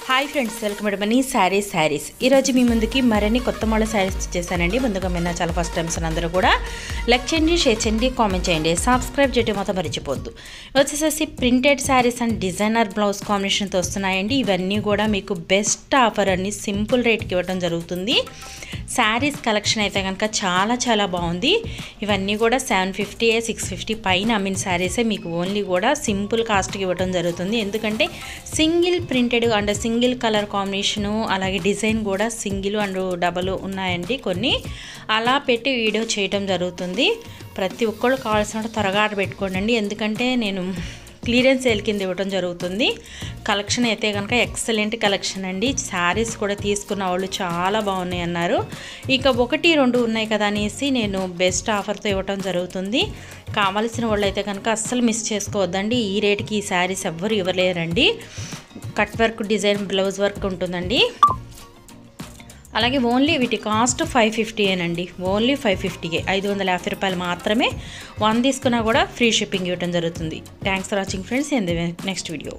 Hi friends, welcome to money saris. ఈరోజు మీ ముందుకి మరిన్ని కొత్త మోడల్ శారీస్ చేశానండి. ముందుగా మీరు చాలా ఫస్ట్ టైమ్స్ అందరూ కూడా లైక్ చేయండి, షేర్ చేయండి, కామెంట్ చేయండి, సబ్స్క్రైబ్ చేయడం మాత్రం మర్చిపోద్దు. వచ్చేసేసి printed saris and designer blouse కాంబినేషన్తో వస్తున్నాయండి. ఇవన్నీ కూడా మీకు బెస్ట్ ఆఫర్ అండి, సింపుల్ రేట్కి ఇవ్వడం జరుగుతుంది. శారీస్ కలెక్షన్ అయితే కనుక చాలా బాగుంది. ఇవన్నీ కూడా 750 650 పైన అమ్మిన శారీసే మీకు ఓన్లీ కూడా సింపుల్ కాస్ట్కి ఇవ్వడం జరుగుతుంది. ఎందుకంటే single printed and single colour combination, అలాగే డిజైన్ కూడా సింగిల్ అండ్ డబల్ ఉన్నాయండి. కొన్ని అలా పెట్టి వీడియో చేయడం జరుగుతుంది. ప్రతి ఒక్కళ్ళు కావాల్సిన త్వరగా ఆర్డర్ పెట్టుకోండి. ఎందుకంటే నేను క్లియరెన్స్ సేల్ కింద ఇవ్వడం జరుగుతుంది. కలెక్షన్ అయితే కనుక ఎక్సలెంట్ కలెక్షన్ అండి. శారీస్ కూడా తీసుకున్న వాళ్ళు చాలా బాగున్నాయి అన్నారు. ఇక 1, 2 ఉన్నాయి కదా అనేసి నేను బెస్ట్ ఆఫర్తో ఇవ్వడం జరుగుతుంది. కావాల్సిన వాళ్ళు అయితే కనుక అస్సలు మిస్ చేసుకోవద్దండి. ఈ రేటుకి ఈ శారీస్ ఎవ్వరు ఇవ్వలేరండి. Cut work, design, blouse work ఉంటుందండి. అలాగే ఓన్లీ వీటి కాస్ట్ 550ఏనండి. ఓన్లీ 550కే, 550 రూపాయలు మాత్రమే. 1 తీసుకున్నా కూడా ఫ్రీ షిప్పింగ్ ఇవ్వడం జరుగుతుంది. Thanks for watching friends. Next video.